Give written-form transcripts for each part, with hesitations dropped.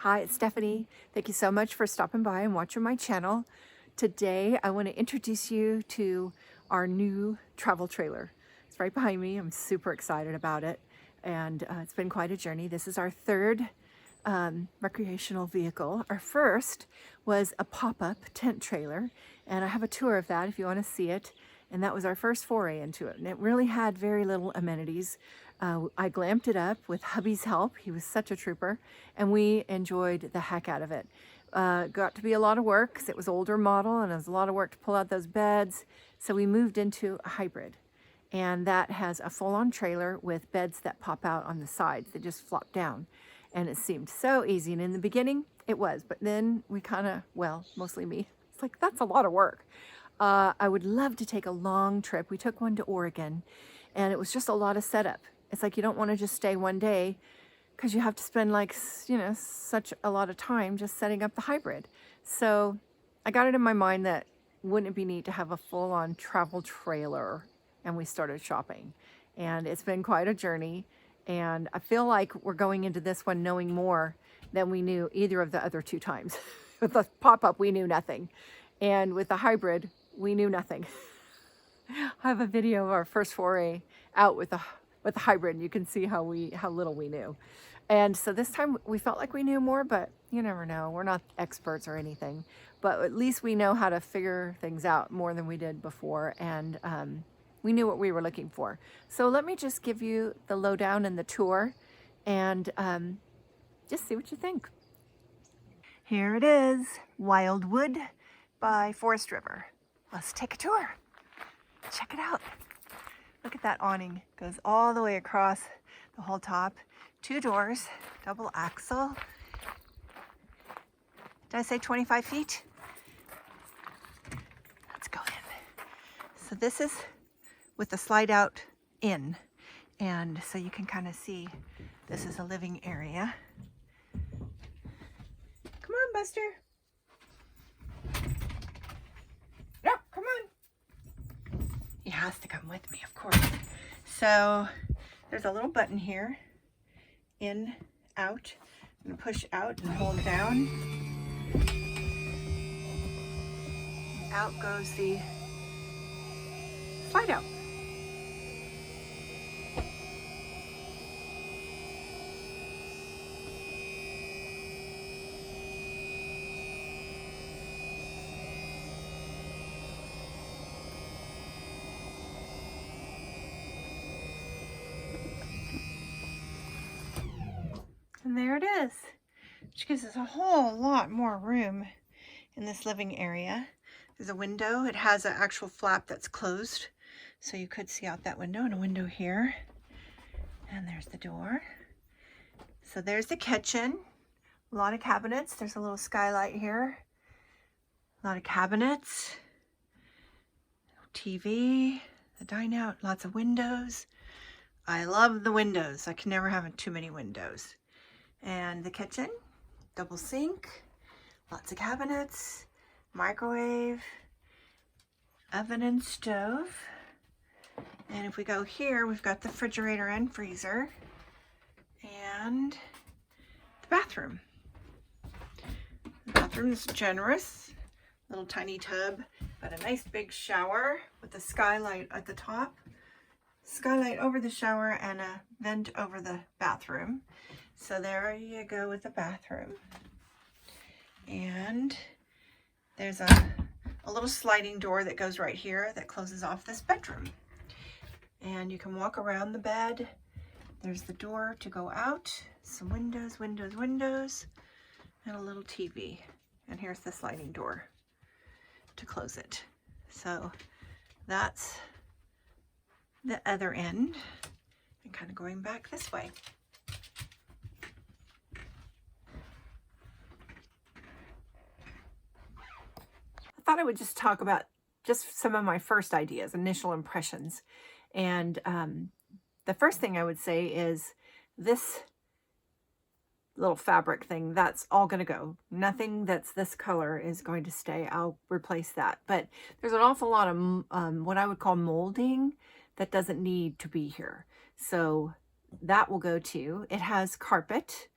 Hi, it's Stephanie. Thank you so much for stopping by and watching my channel. Today, I want to introduce you to our new travel trailer. It's right behind me. I'm super excited about it. And it's been quite a journey. This is our third recreational vehicle. Our first was a pop-up tent trailer. And I have a tour of that if you want to see it. And that was our first foray into it. And it really had very little amenities. I glamped it up with hubby's help. He was such a trooper, and we enjoyed the heck out of it. Got to be a lot of work because it was older model and it was a lot of work to pull out those beds. So we moved into a hybrid, and that has a full-on trailer with beds that pop out on the sides. They just flop down, and it seemed so easy. And in the beginning it was, but then we kind of, well, mostly me, it's like, that's a lot of work. I would love to take a long trip. We took one to Oregon, and it was just a lot of setup. It's like you don't want to just stay one day because you have to spend, like, you know, such a lot of time just setting up the hybrid. So I got it in my mind that wouldn't it be neat to have a full-on travel trailer, and we started shopping. And it's been quite a journey, and I feel like we're going into this one knowing more than we knew either of the other two times. With the pop-up, we knew nothing. And with the hybrid, we knew nothing. I have a video of our first foray out with the hybrid, and you can see how little we knew. And so this time we felt like we knew more, but you never know. We're not experts or anything, but at least we know how to figure things out more than we did before, and we knew what we were looking for. So let me just give you the lowdown and the tour, and just see what you think. Here it is, Wildwood by Forest River. Let's take a tour. Check it out. Look at that awning. Goes all the way across the whole top. 2 doors, double axle. Did I say 25 feet? Let's go in. So this is with the slide out in. And so you can kind of see this is a living area. Come on, Buster. No, come on. He has to come with me, of course. So there's a little button here, in, out. I'm gonna push out and hold down. Out goes the slide out. And there it is, which gives us a whole lot more room in this living area. There's a window. It has an actual flap that's closed, so you could see out that window, and a window here. And there's the door. So there's the kitchen. A lot of cabinets. There's a little skylight here. A lot of cabinets. TV, the dine out, lots of windows. I love the windows. I can never have too many windows. And the kitchen, double sink, lots of cabinets, microwave, oven and stove. And if we go here, we've got the refrigerator and freezer and the bathroom. The bathroom is generous, little tiny tub, but a nice big shower with a skylight at the top, skylight over the shower, and a vent over the bathroom. So there you go with the bathroom. And there's a little sliding door that goes right here that closes off this bedroom. And you can walk around the bed. There's the door to go out. Some windows, windows, windows, and a little TV. And here's the sliding door to close it. So that's the other end. And kind of going back this way. I thought I would just talk about just some of my first ideas, initial impressions. And the first thing I would say is this little fabric thing, that's all going to go. Nothing that's this color is going to stay. I'll replace that. But there's an awful lot of what I would call molding that doesn't need to be here. So that will go too. It has carpet.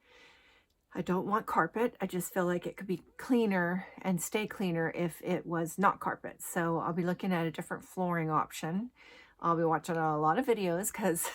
I don't want carpet. I just feel like it could be cleaner and stay cleaner if it was not carpet. So I'll be looking at a different flooring option. I'll be watching a lot of videos because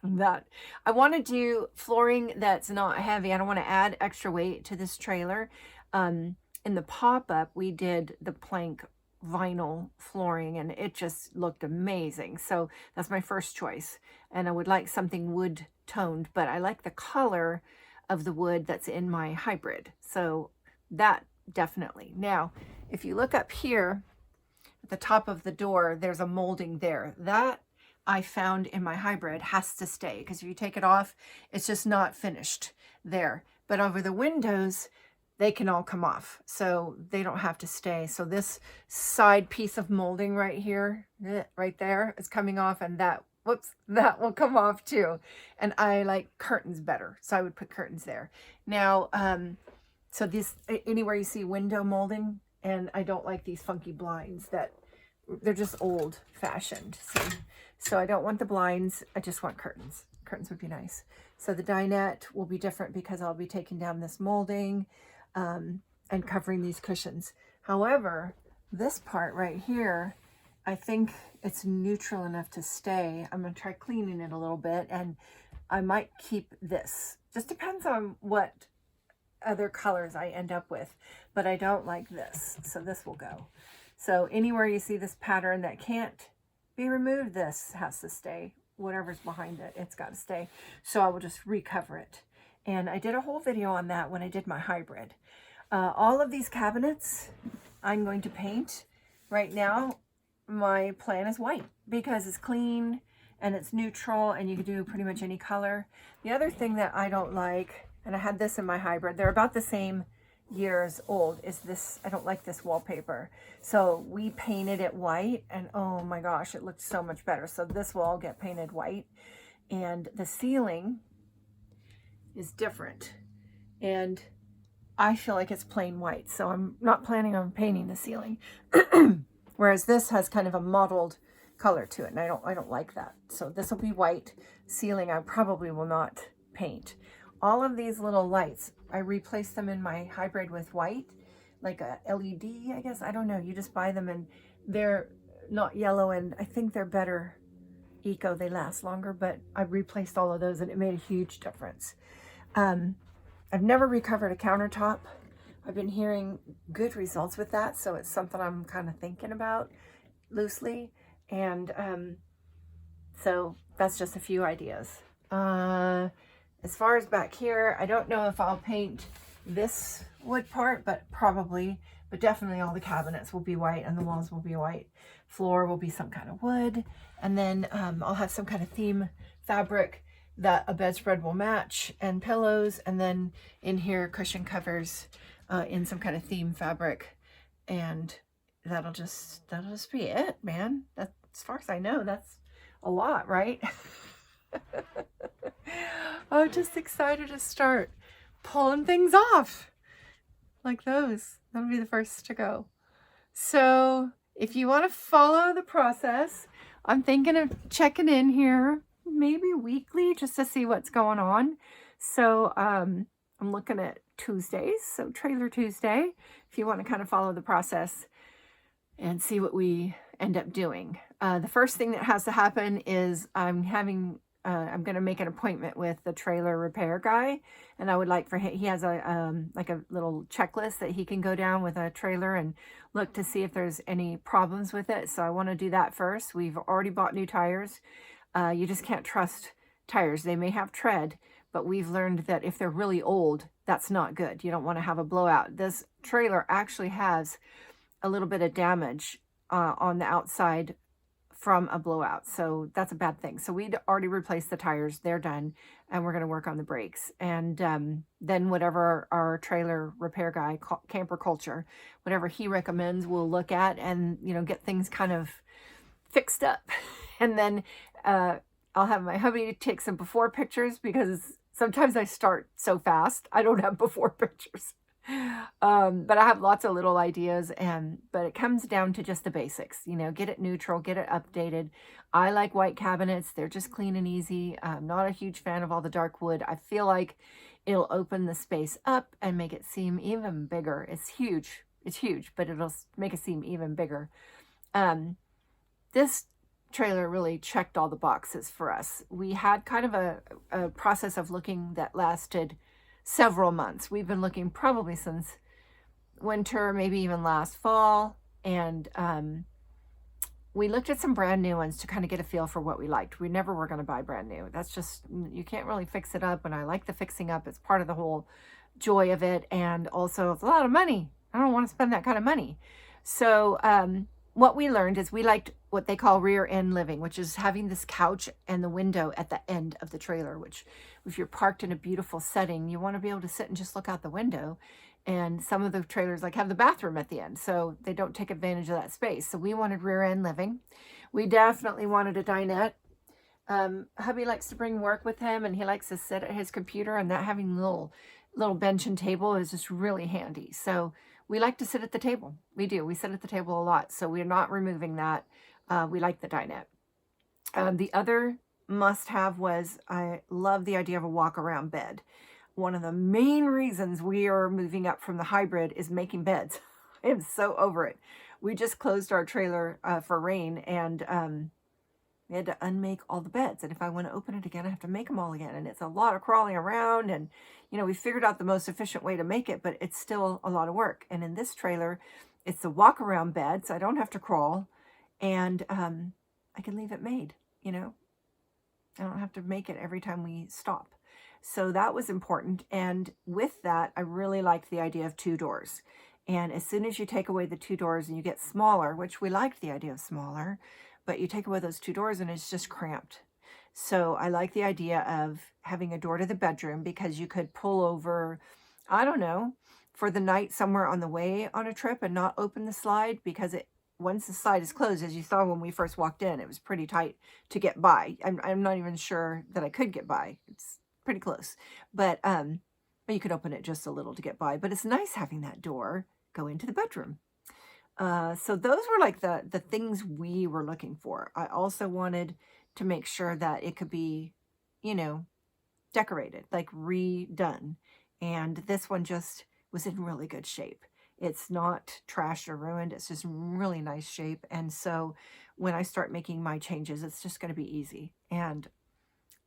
that I want to do flooring that's not heavy. I don't want to add extra weight to this trailer. In the pop-up, we did the plank vinyl flooring and it just looked amazing. So that's my first choice. And I would like something wood toned, but I like the color of the wood that's in my hybrid. So that definitely. Now, if you look up here at the top of the door, there's a molding there. That I found in my hybrid has to stay because if you take it off, it's just not finished there. But over the windows, they can all come off. So they don't have to stay. So this side piece of molding right here, right there is coming off, and that, whoops, that will come off too. And I like curtains better. So I would put curtains there. Now, so this, anywhere you see window molding, and I don't like these funky blinds that they're just old fashioned. So I don't want the blinds. I just want curtains. Curtains would be nice. So the dinette will be different because I'll be taking down this molding and covering these cushions. However, this part right here, I think it's neutral enough to stay. I'm going to try cleaning it a little bit, and I might keep this. Just depends on what other colors I end up with, but I don't like this. So this will go. So anywhere you see this pattern that can't be removed, this has to stay. Whatever's behind it, it's got to stay. So I will just recover it. And I did a whole video on that when I did my hybrid. All of these cabinets I'm going to paint. Right now, my plan is white because it's clean and it's neutral and you can do pretty much any color. The other thing that I don't like, and I had this in my hybrid, they're about the same years old, is this. I don't like this wallpaper. So we painted it white and oh my gosh, it looked so much better. So this will all get painted white. And the ceiling is different. And I feel like it's plain white. So I'm not planning on painting the ceiling. Whereas this has kind of a mottled color to it. And I don't like that. So this will be white. Ceiling I probably will not paint. All of these little lights, I replaced them in my hybrid with white, like a LED, I guess. I don't know. You just buy them and they're not yellow, and I think they're better eco. They last longer, but I replaced all of those and it made a huge difference. I've never recovered a countertop. I've been hearing good results with that, so it's something I'm kind of thinking about loosely. And so that's just a few ideas. As far as back here, I don't know if I'll paint this wood part, but probably, but definitely all the cabinets will be white and the walls will be white. Floor will be some kind of wood. And then I'll have some kind of theme fabric that a bedspread will match, and pillows. And then in here, cushion covers in some kind of theme fabric. And that'll just be it, man. That's, as far as I know, that's a lot, right? I'm just excited to start pulling things off like those. That'll be the first to go. So if you want to follow the process, I'm thinking of checking in here maybe weekly just to see what's going on. So I'm looking at Tuesdays, so Trailer Tuesday, if you want to kind of follow the process and see what we end up doing. The first thing that has to happen is I'm going to make an appointment with the trailer repair guy, and I would like for him, he has like a little checklist that he can go down with a trailer and look to see if there's any problems with it. So I want to do that first. We've already bought new tires. You just can't trust tires. They may have tread, but we've learned that if they're really old, that's not good. You don't want to have a blowout. This trailer actually has a little bit of damage on the outside from a blowout. So that's a bad thing. So we'd already replaced the tires. They're done. And we're going to work on the brakes. And then whatever our trailer repair guy, Camper Culture, whatever he recommends, we'll look at and, you know, get things kind of fixed up. And then I'll have my hubby take some before pictures because sometimes I start so fast, I don't have before pictures. But I have lots of little ideas, but it comes down to just the basics, get it neutral, get it updated. I like white cabinets. They're just clean and easy. I'm not a huge fan of all the dark wood. I feel like it'll open the space up and make it seem even bigger. It's huge. It's huge, but it'll make it seem even bigger. This trailer really checked all the boxes for us. We had kind of a process of looking that lasted several months. We've been looking probably since winter, maybe even last fall. And we looked at some brand new ones to kind of get a feel for what we liked. We never were going to buy brand new. That's just, you can't really fix it up. And I like the fixing up. It's part of the whole joy of it. And also it's a lot of money. I don't want to spend that kind of money. So what we learned is we liked what they call rear end living, which is having this couch and the window at the end of the trailer, which if you're parked in a beautiful setting, you want to be able to sit and just look out the window. And some of the trailers like have the bathroom at the end, so they don't take advantage of that space. So we wanted rear end living. We definitely wanted a dinette. Hubby likes to bring work with him, and he likes to sit at his computer, and that having little bench and table is just really handy. So we like to sit at the table. We do. We sit at the table a lot, so we're not removing that. We like the dinette. The other must-have was I love the idea of a walk-around bed. One of the main reasons we are moving up from the hybrid is making beds. I am so over it. We just closed our trailer for rain, and we had to unmake all the beds. And if I want to open it again, I have to make them all again. And it's a lot of crawling around. And, we figured out the most efficient way to make it, but it's still a lot of work. And in this trailer, it's a walk around bed, so I don't have to crawl. And I can leave it made, I don't have to make it every time we stop. So that was important. And with that, I really liked the idea of 2 doors. And as soon as you take away the 2 doors and you get smaller, which we liked the idea of smaller, but you take away those 2 doors and it's just cramped. So I like the idea of having a door to the bedroom, because you could pull over, I don't know, for the night somewhere on the way on a trip and not open the slide, because once the slide is closed, as you saw when we first walked in, it was pretty tight to get by. I'm not even sure that I could get by. It's pretty close, but you could open it just a little to get by. But it's nice having that door go into the bedroom. So those were like the things we were looking for. I also wanted to make sure that it could be, decorated, like redone. And this one just was in really good shape. It's not trashed or ruined. It's just really nice shape. And so when I start making my changes, it's just going to be easy. And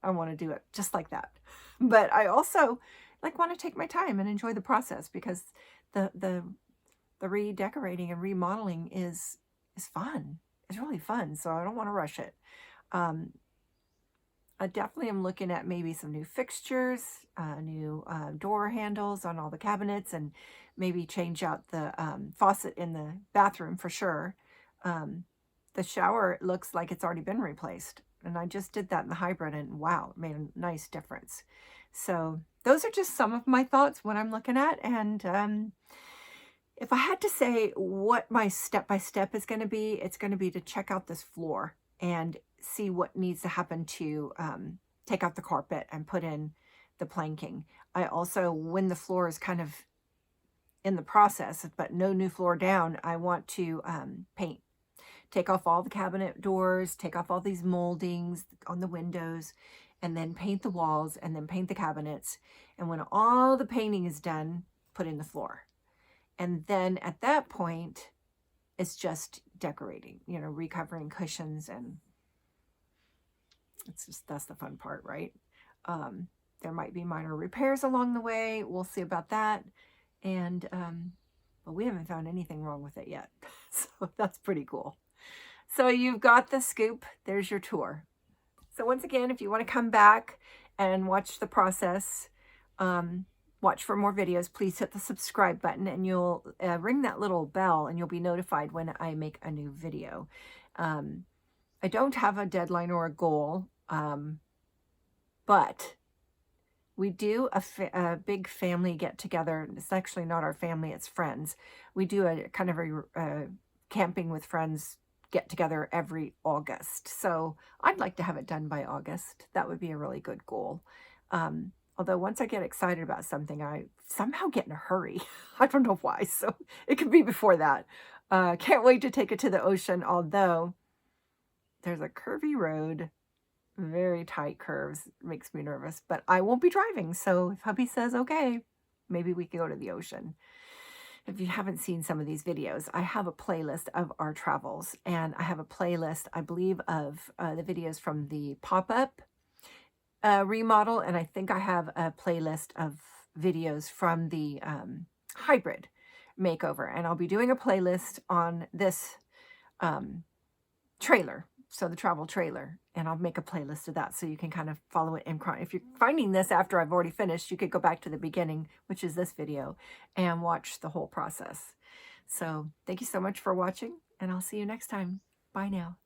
I want to do it just like that. But I also want to take my time and enjoy the process, because the redecorating and remodeling is fun. It's really fun. So I don't want to rush it. I definitely am looking at maybe some new fixtures, new door handles on all the cabinets, and maybe change out the faucet in the bathroom for sure. The shower, it looks like it's already been replaced. And I just did that in the hybrid, and wow, it made a nice difference. So those are just some of my thoughts when I'm looking at. And if I had to say what my step-by-step is going to be, it's going to be to check out this floor and see what needs to happen to take out the carpet and put in the planking. I also, when the floor is kind of in the process, but no new floor down, I want to paint. Take off all the cabinet doors, take off all these moldings on the windows, and then paint the walls, and then paint the cabinets. And when all the painting is done, put in the floor. And then at that point, it's just decorating, recovering cushions, and that's the fun part, right? There might be minor repairs along the way. We'll see about that. And, but we haven't found anything wrong with it yet. So that's pretty cool. So you've got the scoop. There's your tour. So once again, if you want to come back and watch the process, watch for more videos, please hit the subscribe button, and you'll ring that little bell, and you'll be notified when I make a new video. I don't have a deadline or a goal, but we do a big family get-together. It's actually not our family, it's friends. We do a kind of a camping with friends get-together every August. So I'd like to have it done by August. That would be a really good goal. Although once I get excited about something, I somehow get in a hurry. I don't know why, so it could be before that. Can't wait to take it to the ocean, although there's a curvy road, very tight curves, makes me nervous, but I won't be driving, so if hubby says, okay, maybe we can go to the ocean. If you haven't seen some of these videos, I have a playlist of our travels, and I have a playlist, I believe, of the videos from the pop-up remodel, and I think I have a playlist of videos from the hybrid makeover, and I'll be doing a playlist on this trailer, so the travel trailer, and I'll make a playlist of that so you can kind of follow it in chronology. If you're finding this after I've already finished, you could go back to the beginning, which is this video, and watch the whole process. So thank you so much for watching, and I'll see you next time. Bye now.